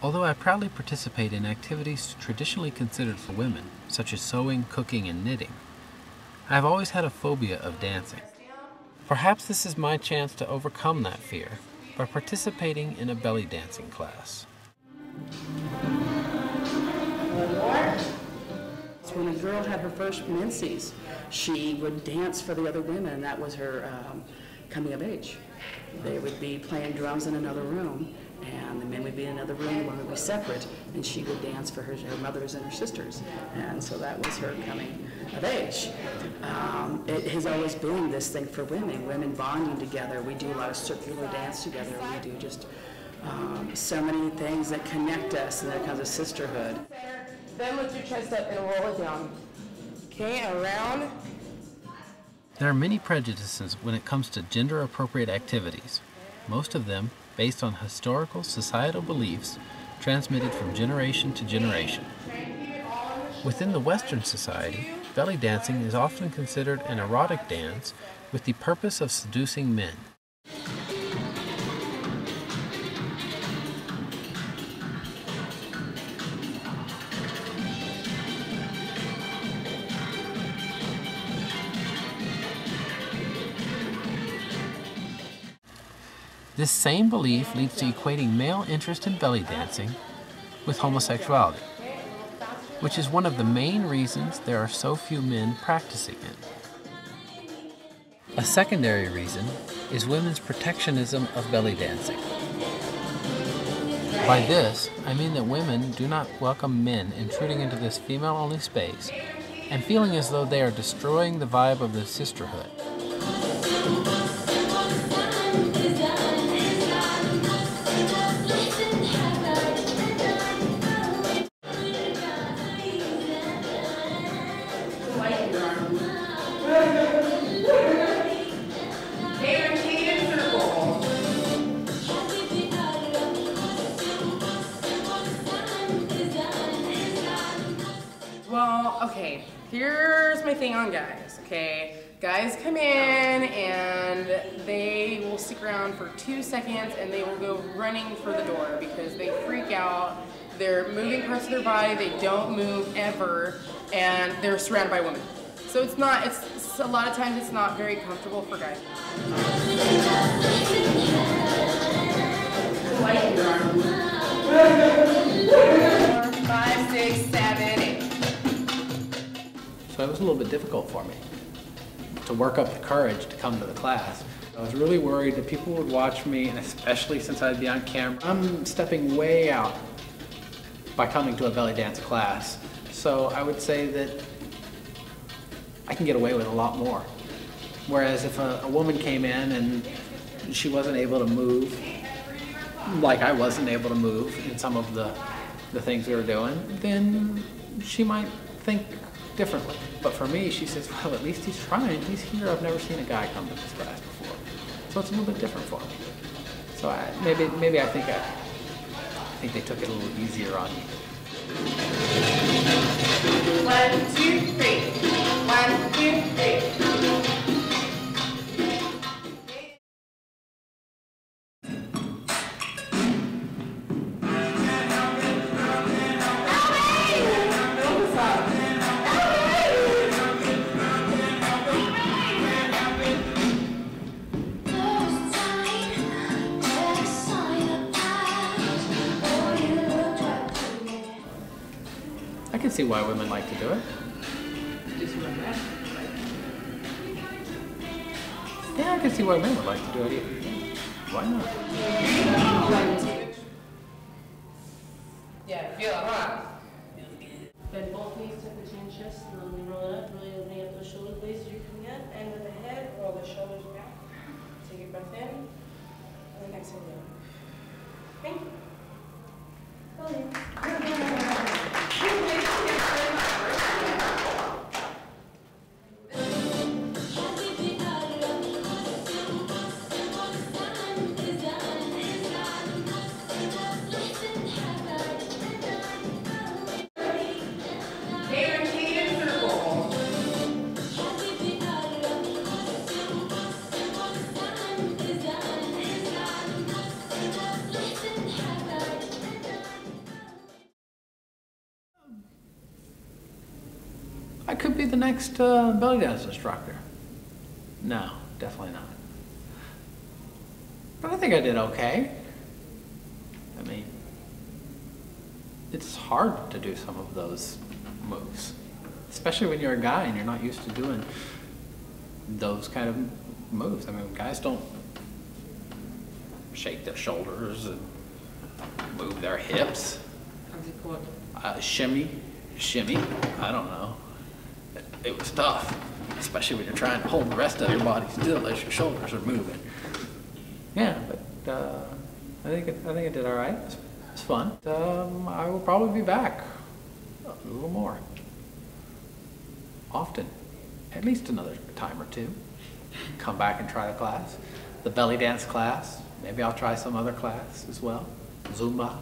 Although I proudly participate in activities traditionally considered for women, such as sewing, cooking, and knitting, I have always had a phobia of dancing. Perhaps this is my chance to overcome that fear by participating in a belly dancing class. When a girl had her first menses, she would dance for the other women. That was her coming of age. They would be playing drums in another room, and the men would be in another room, the women would be separate, and she would dance for her mothers and her sisters. And so that was her coming of age. It has always been this thing for women bonding together. We do a lot of circular dance together. We do just so many things that connect us, and that comes a sisterhood. Then lift your chest up and roll it down. Okay, around. There are many prejudices when it comes to gender-appropriate activities, most of them based on historical societal beliefs transmitted from generation to generation. Within the Western society, belly dancing is often considered an erotic dance with the purpose of seducing men. This same belief leads to equating male interest in belly dancing with homosexuality, which is one of the main reasons there are so few men practicing it. A secondary reason is women's protectionism of belly dancing. By this, I mean that women do not welcome men intruding into this female-only space and feeling as though they are destroying the vibe of the sisterhood. Well, okay, here's my thing on guys, okay? Guys come in and they will stick around for 2 seconds and they will go running for the door because they freak out. They're moving parts of their body, they don't move ever, and they're surrounded by women. So it's a lot of times it's not very comfortable for guys. Light your arm. 4, 5, 6, 7, 8. So it was a little bit difficult for me to work up the courage to come to the class. I was really worried that people would watch me, and especially since I'd be on camera. I'm stepping way out by coming to a belly dance class. So I would say that I can get away with a lot more. Whereas if a woman came in and she wasn't able to move, like I wasn't able to move in some of the things we were doing, then she might think differently. But for me, she says, well, at least he's trying. He's here. I've never seen a guy come to this class before. So it's a little bit different for me. So maybe I think they took it a little easier on me. 1, 2, 3. 1, 2, 3. I can see why women like to do it. Yeah, I can see why men would like to do it either. Why not? Yeah, feel it, huh? Bend both knees, tuck the chin, chest, slowly roll it up, really opening up those shoulder blades as you're coming up, and with the head, roll the shoulders back. Take a breath in, and then exhale down. Okay? could be the next belly dance instructor. No, definitely not. But I think I did okay. I mean, it's hard to do some of those moves, especially when you're a guy and you're not used to doing those kind of moves. I mean, guys don't shake their shoulders and move their hips. Shimmy, I don't know. It was tough, especially when you're trying to hold the rest of your body still as your shoulders are moving. Yeah, but I think it did all right. It's fun. I will probably be back a little more often, at least another time or two. Come back and try the class, the belly dance class. Maybe I'll try some other class as well, Zumba.